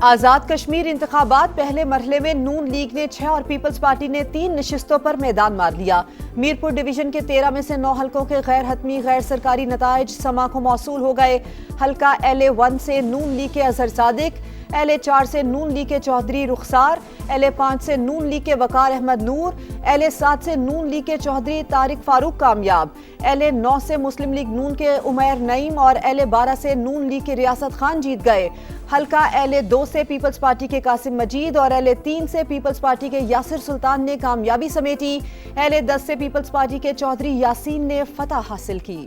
आजाद कश्मीर इंतखाबात पहले मरहले में नून लीग ने 6 और पीपल्स पार्टी ने 3 नशिस्तों पर मैदान मार लिया। मीरपुर डिवीजन के 13 में से 9 हलकों के गैर हतमी गैर सरकारी नताइज समा को मौसूल हो गए। हल्का LA1 से नून लीग के अजहर सादिक, LA4 से नून लीग के चौधरी रुखसार, LA5 से नून लीग के वकार अहमद नूर, LA7 से नून लीग के चौधरी तारिक फारूक कामयाब, LA9 से मुस्लिम लीग नून के उमैर नईम और LA12 से नून लीग के रियासत खान जीत गए। हल्का LA2 से पीपल्स पार्टी के कासिम मजीद और LA3 से पीपल्स पार्टी के यासिर सुल्तान ने कामयाबी समेटी। LA10 से पीपल्स पार्टी के चौधरी यासीन ने फतह हासिल की।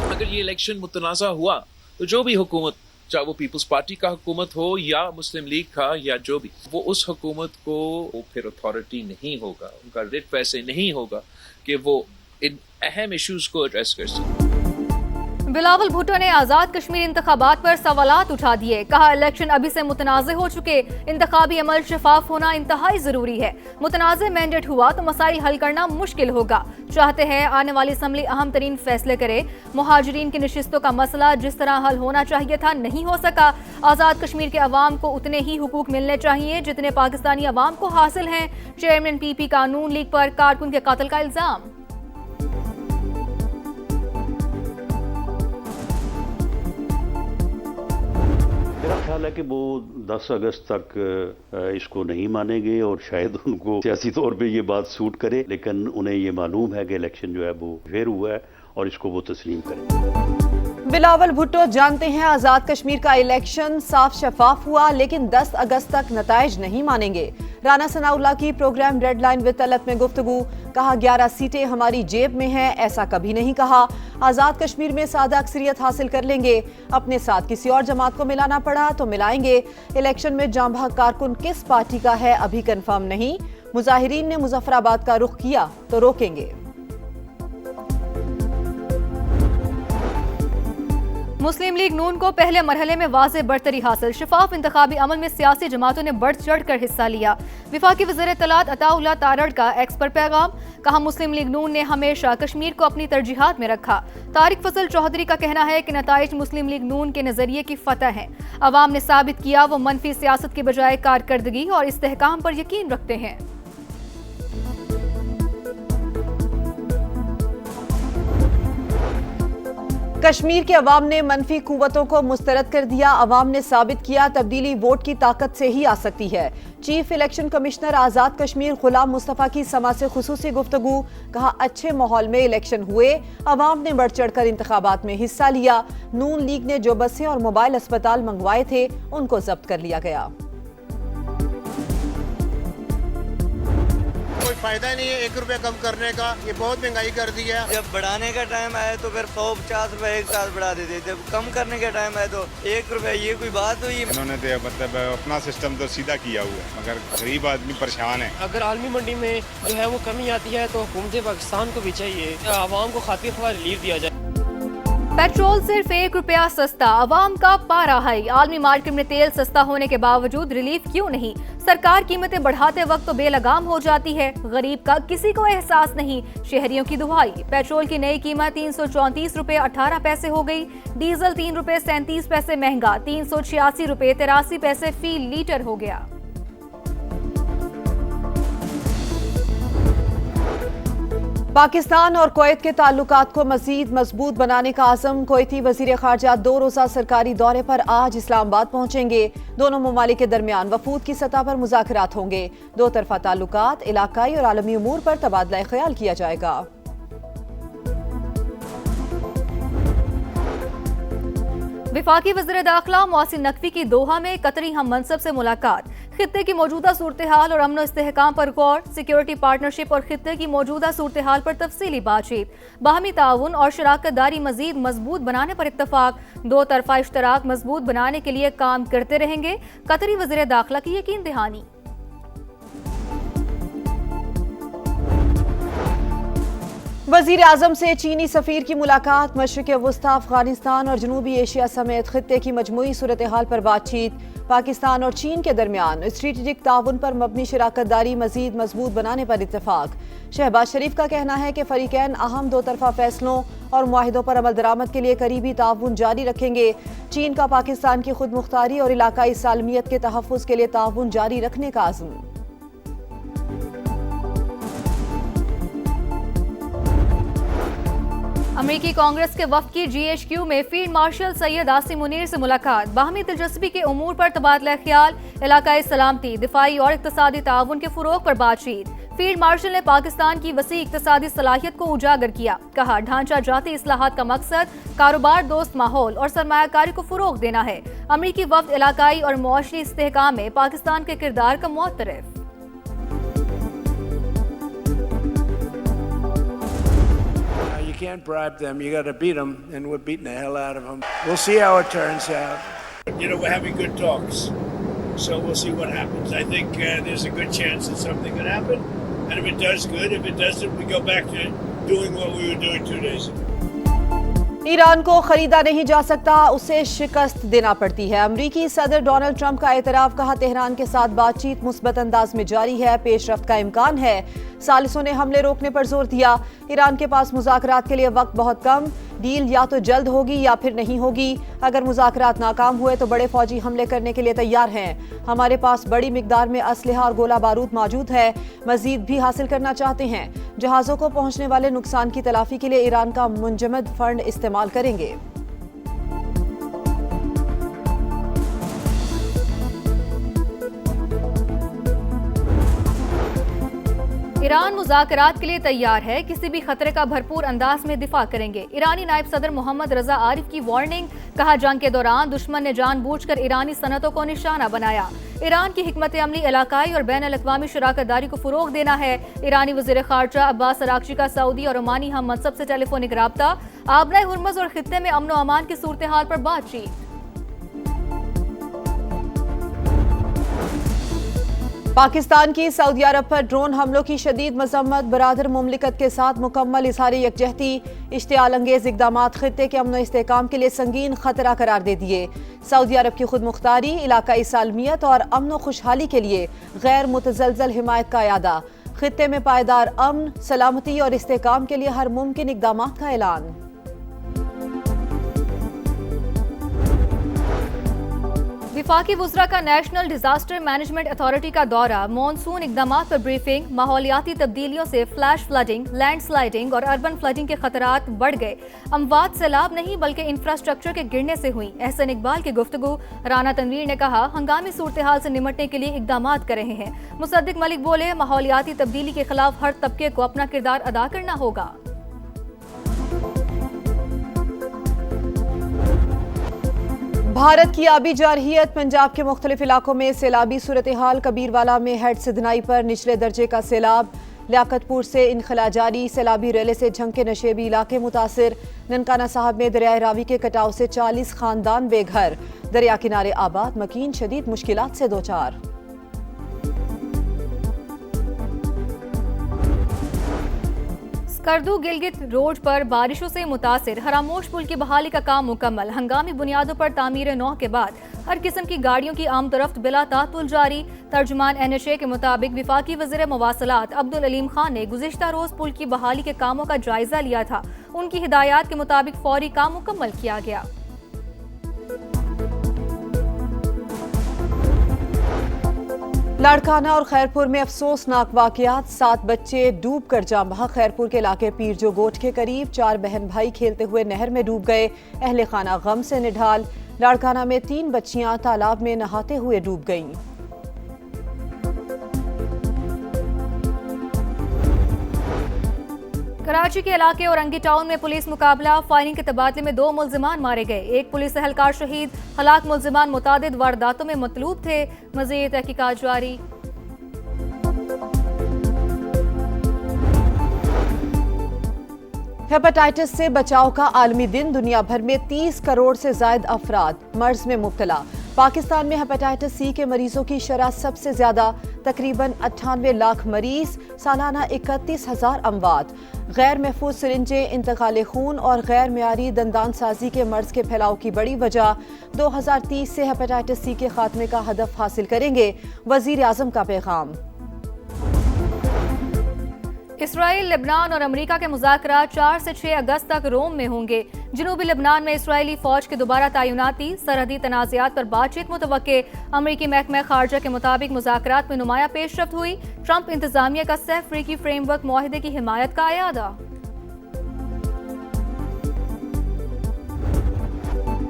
अगर ये इलेक्शन मुतनाज़ा हुआ तो जो भी हुकूमत, चाहे वो पीपल्स पार्टी का हुकूमत हो या मुस्लिम लीग का या जो भी, वो उस हुकूमत को वो फिर अथॉरिटी नहीं होगा, उनका रिट वैसे नहीं होगा कि वो इन अहम इश्यूज को एड्रेस कर सके। बिलावल भुट्टो ने आजाद कश्मीर इंतखाबात पर सवालात उठा दिए। कहा इलेक्शन अभी से मुतनाज़े हो चुके, इंतखाबी अमल शफाफ होना इंतहाई जरूरी है। मुतनाज़े मैंडेट हुआ तो मसाइल हल करना मुश्किल होगा। चाहते हैं आने वाली असम्बली अहम तरीन फैसले करे। मुहाजिरीन की नशिस्तों का मसला जिस तरह हल होना चाहिए था नहीं हो सका। आजाद कश्मीर के अवाम को उतने ही हुकूक मिलने चाहिए जितने पाकिस्तानी अवाम को हासिल हैं। चेयरमैन PP का नून लीग पर कारकुन के कत्ल का इल्जाम। मेरा ख्याल है कि वो 10 अगस्त तक इसको नहीं मानेंगे और शायद उनको सियासी तौर पे ये बात सूट करे, लेकिन उन्हें ये मालूम है कि इलेक्शन जो है वो फेयर हुआ है और इसको वो तस्लीम करें। बिलावल भुट्टो जानते हैं आजाद कश्मीर का इलेक्शन साफ शफाफ हुआ, लेकिन 10 अगस्त तक नताइज नहीं मानेंगे। राना सनाउल्लाह की program red line with Talat में गुफ्तगू। कहा 11 सीटें हमारी जेब में हैं, ऐसा कभी नहीं कहा। आजाद कश्मीर में सादा अक्सरियत हासिल कर लेंगे। अपने साथ किसी और जमात को मिलाना पड़ा तो मिलाएंगे। इलेक्शन में जांबाज कारकुन किस पार्टी का है अभी कंफर्म नहीं। मुजाहिरीन ने मुजफ्फराबाद का रुख किया तो रोकेंगे। मुस्लिम लीग नून को पहले मरहले में वाज़ेह बरतरी हासिल। शफाफ इंतखाबी अमल में सियासी जमातों ने बढ़ चढ़ कर हिस्सा लिया। विफाकी वज़ीर इत्तलात अताउल्लाह तारड़ का एक्स पर पैगाम। कहा मुस्लिम लीग नून ने हमेशा कश्मीर को अपनी तरजीहात में रखा। तारिक फजल चौधरी का कहना है कि नताइज मुस्लिम लीग नून के नजरिए की फतह है। अवाम ने साबित किया वो मनफी सियासत के बजाय कारकर्दगी और इस्तेहकाम पर यकीन रखते हैं। कश्मीर के अवाम ने मनफी कुव्वतों को मुस्तरद कर दिया। अवाम ने साबित किया तब्दीली वोट की ताकत से ही आ सकती है। चीफ इलेक्शन कमिश्नर आजाद कश्मीर गुलाम मुस्तफा की समा से खुसूसी गुफ्तगू। कहा अच्छे माहौल में इलेक्शन हुए, अवाम ने बढ़ चढ़ कर इंतखाबात में हिस्सा लिया। नून लीग ने जो बसें और मोबाइल अस्पताल मंगवाए थे उनको जब्त कर लिया गया। कोई फायदा नहीं है 1 रुपया कम करने का, ये बहुत महंगाई कर दी है। जब बढ़ाने का टाइम आया तो फिर 150 रुपए एक साथ बढ़ा देते, जब कम करने का टाइम आया तो 1 रुपया, ये कोई बात हुई? उन्होंने तो मतलब अपना सिस्टम तो सीधा किया हुआ है, मगर गरीब आदमी परेशान है। अगर आलमी मंडी में जो है वो कमी आती है तो हुकूमत पाकिस्तान को भी चाहिए आवाम को खातिर ख्वाह रिलीफ दिया जाए। पेट्रोल सिर्फ 1 रुपया सस्ता, अवाम का पारा हाई। आलमी मार्केट में तेल सस्ता होने के बावजूद रिलीफ क्यों नहीं? सरकार कीमतें बढ़ाते वक्त तो बेलगाम हो जाती है, गरीब का किसी को एहसास नहीं। शहरियों की दुहाई। पेट्रोल की नई कीमत 334 रुपए 18 पैसे हो गई। डीजल 3 रुपए 37 पैसे महंगा 386 रुपए 83 पैसे फी लीटर हो गया। पाकिस्तान और कुवैत के ताल्लुकात को मजीद मजबूत बनाने का आज़म। कुवैती वजीर खारजा 2 रोज़ा सरकारी दौरे पर आज इस्लामाबाद पहुंचेंगे। दोनों ममालिक के दरमियान वफूद की सतह पर मुज़ाकरात होंगे। 2 तरफ़ा ताल्लुकात, इलाकाई और आलमी उमूर पर तबादला ख्याल किया जाएगा। विफाकी वज़ीर दाखिला मोहसिन नकवी की दोहा में कतरी हम मनसब से मुलाकात। खित्ते की मौजूदा सूरत हाल और अमन इस्तेहकाम पर गौर। सिक्योरिटी पार्टनरशिप और खित्ते की मौजूदा सूरत हाल पर तफसीली बातचीत। बाहमी ताउन और शराकत दारी मजीद मजबूत बनाने पर इत्तफाक। 2 तरफा इश्तराक मजबूत बनाने के लिए काम करते रहेंगे। कतरी वज़ीर दाखिला की यकीन दहानी। वजीर आजम से चीनी सफीर की मुलाकात। मशरिक़ वस्ता, अफगानिस्तान और जनूबी एशिया समेत खित्ते की मजमूई सूरत हाल पर बातचीत। पाकिस्तान और चीन के दरमियान स्ट्रेटेजिक ताउन पर मबनी शराकत दारी मजीद मजबूत बनाने पर इत्तफाक। शहबाज शरीफ का कहना है कि फरीकैन अहम 2 तरफा फैसलों और मुआहिदों पर अमल दरामद के लिए करीबी ताउन जारी रखेंगे। चीन का पाकिस्तान की खुद मुख्तारी और इलाकाई सालमियत के तहफ़्फ़ुज़ के लिए ताउन जारी रखने का अज़्म। अमेरिकी कांग्रेस के वफ़द की GHQ में फील्ड मार्शल सैयद आसिम मुनीर से मुलाकात। बाहमी दिलचस्पी के उमूर पर तबादला ख्याल, इलाकाई सलामती, दिफाई और इक़्तिसादी ताउन के फ़रोग़ पर बातचीत। फील्ड मार्शल ने पाकिस्तान की वसी इक़्तिसादी सलाहियत को उजागर किया। कहा, ढांचा जाती इस्लाहात का मकसद कारोबार दोस्त माहौल और सरमायाकारी को फ़रोग़ देना है। अमेरिकी वफ़द इलाकाई और मुआशरी इस्तेहकाम में पाकिस्तान के किरदार का मुअत्तरफ़। You can't bribe them. You got to beat them, and we're beating the hell out of them. We'll see how it turns out. You know, we're having good talks, so we'll see what happens. I think there's a good chance that something could happen, and if it does, good. If it doesn't, we go back to doing what we were doing 2 days ago. Iran को खरीदा नहीं जा सकता, उसे शिकस्त देना पड़ती है। अमरीकी सदर डोनाल्ड ट्रंप का एतराफ़। कहा, तेहरान के साथ बातचीत मुस्बत अंदाज में जारी है, पेशरफ्त का इम्कान है। सालिसों ने हमले रोकने पर जोर दिया। ईरान के पास मुज़ाकरात के लिए वक्त बहुत कम, डील या तो जल्द होगी या फिर नहीं होगी। अगर मुज़ाकरात नाकाम हुए तो बड़े फौजी हमले करने के लिए तैयार हैं। हमारे पास बड़ी मिकदार में असलहा और गोला बारूद मौजूद है, मजीद भी हासिल करना चाहते हैं। जहाज़ों को पहुंचने वाले नुकसान की तलाफी के लिए ईरान का मुंजमद फंड इस्तेमाल करेंगे। ईरान मुज़ाकरात के लिए तैयार है, किसी भी खतरे का भरपूर अंदाज में दिफा करेंगे। ईरानी नायब सदर मोहम्मद रजा आरिफ की वार्निंग। कहा, जंग के दौरान दुश्मन ने जानबूझकर ईरानी सनतों को निशाना बनाया। ईरान की हिकमत अमली इलाकाई और बैन अल-अक़वामी शराकतदारी को फ़रोग़ देना है। ईरानी वज़ीर ख़ारजा अब्बास अराग़ची का सऊदी और ओमानी हम मनसब से टेलीफोनिक राब्ता। आबनाए हुर्मुज़ और खित्ते में अमन व अमान की सूरत हाल पर बातचीत। पाकिस्तान की सऊदी अरब पर ड्रोन हमलों की शदीद मजम्मत। बरादर मुमलिकत के साथ मुकम्मल इज़हार यकजहती। इश्तियाल अंगेज़ इक़दामात ख़ित्ते के अमन व इस्तेहकाम के लिए संगीन खतरा करार दे दिए। सऊदी अरब की खुद मुख्तारी, इलाकाई सालमियत और अमन व खुशहाली के लिए गैर मुतज़लज़ल हिमायत का यादा। खित्ते में पायदार अमन, सलामती और इस्तेहकाम के लिए हर मुमकिन इक़दामात का ऐलान। विफाकी वुज़रा का नेशनल डिजास्टर मैनेजमेंट अथॉरिटी का दौरा। मॉनसून इक़दामात पर ब्रीफिंग। माहौलियाती तब्दीलियों से फ्लैश फ्लडिंग, लैंड स्लाइडिंग और अर्बन फ्लडिंग के खतरात बढ़ गए। अमवात सैलाब नहीं बल्कि इंफ्रास्ट्रक्चर के गिरने से हुई। एहसन इकबाल की गुफ्तगू। राना तनवीर ने कहा, हंगामी सूरत हाल से निमटने के लिए इक़दामात कर रहे हैं। मुसद्दिक मलिक बोले, माहौलियाती तब्दीली के खिलाफ हर तबके को अपना किरदार अदा करना होगा। भारत की आबी जारहियत। पंजाब के मुख्तलिफ इलाकों में सैलाबी सूरत हाल। कबीरवाला में हेड सिधनाई पर निचले दर्जे का सैलाब। लियाकतपुर से इनखला जारी। सैलाबी रेले से झंग के नशेबी इलाके मुतासिर। ननकाना साहब में दरियाए रावी के कटाव से 40 खानदान बेघर। दरिया किनारे आबाद मकीन शदीद मुश्किलात से दो चार। करदू गिलगित रोड पर बारिशों से मुतासिर। हरामोश पुल की बहाली का काम मुकम्मल। हंगामी बुनियादों पर तामीर नौ के बाद हर किस्म की गाड़ियों की आमदरफ्त बिला तातुल जारी। तर्जुमान NHA के मुताबिक विफाकी वज़ीर मवासलात अब्दुल अलीम खान ने गुज़िश्ता रोज पुल की बहाली के कामों का जायजा लिया था। उनकी हिदायत के मुताबिक फौरी काम मुकम्मल किया गया। लाड़काना और खैरपुर में अफसोसनाक वाकयात। 7 बच्चे डूब कर जाम बहा। खैरपुर के इलाके पीर जो गोट के करीब 4 बहन भाई खेलते हुए नहर में डूब गए। अहले खाना गम से निढाल। लाड़काना में 3 बच्चियां तालाब में नहाते हुए डूब गईं। कराची के इलाके औरंगी टाउन में पुलिस मुकाबला। फायरिंग के तबादले में 2 मुल्जिमान मारे गए। एक पुलिस एहलकार शहीद। हलाक मुल्जिमान मुतादिद वारदातों में मतलूब थे। मज़ीद तहकीकात जारी। हेपेटाइटिस से बचाव का आलमी दिन। दुनिया भर में 30 करोड़ से ज्यादा अफराद मर्ज में मुब्तला। पाकिस्तान में हेपेटाइटिस सी के मरीजों की शरह सबसे ज्यादा, तकरीबन 98 लाख मरीज, सालाना 31,000 अमवात। गैर महफूज सिरिंजें, इंतकाल खून और गैर मेयारी दंदान साजी के मर्ज के फैलाव की बड़ी वजह। 2030 से हेपेटाइटिस सी के खात्मे का हदफ हासिल करेंगे। वजीर आजम का पैगाम। इसराइल, लेबनान और अमेरिका के मुज़ाकरात 4 से 6 अगस्त तक रोम में होंगे। जनूबी लेबनान में इसराइली फौज की दोबारा तैनाती, सरहदी तनाज़ात पर बातचीत मुतवक्के। अमेरिकी महकमा खारजा के मुताबिक मुज़ाकरात में नुमाया पेशरफ्त हुई। ट्रंप इंतजामिया का सैफ अफ्रीकी फ्रेमवर्क मुआहदे की हिमायत का अयादा।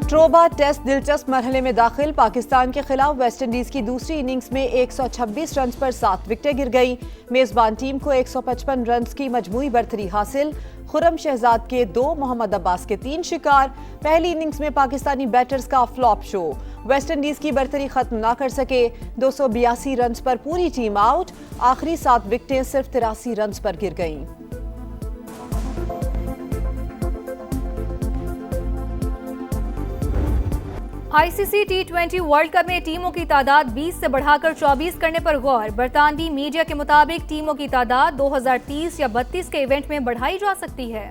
ट्रोबा टेस्ट दिलचस्प मरहले में दाखिल। पाकिस्तान के खिलाफ वेस्टइंडीज की दूसरी इनिंग्स में 126 रन पर 7 विकेटें गिर गई। मेजबान टीम को 155 रन की मजमूई बरतरी हासिल। खुरम शहजाद के 2, मोहम्मद अब्बास के 3 शिकार। पहली इनिंग्स में पाकिस्तानी बैटर्स का फ्लॉप शो। वेस्टइंडीज की बरतरी खत्म ना कर सके। 282 रन पर पूरी टीम आउट। आखिरी 7 विकेटें सिर्फ 83 रन पर गिर गईं। आईसीसी T20 वर्ल्ड कप में टीमों की तादाद 20 से बढ़ाकर 24 करने पर गौर। बरतानवी मीडिया के मुताबिक टीमों की तादाद 2030 या 32 के इवेंट में बढ़ाई जा सकती है।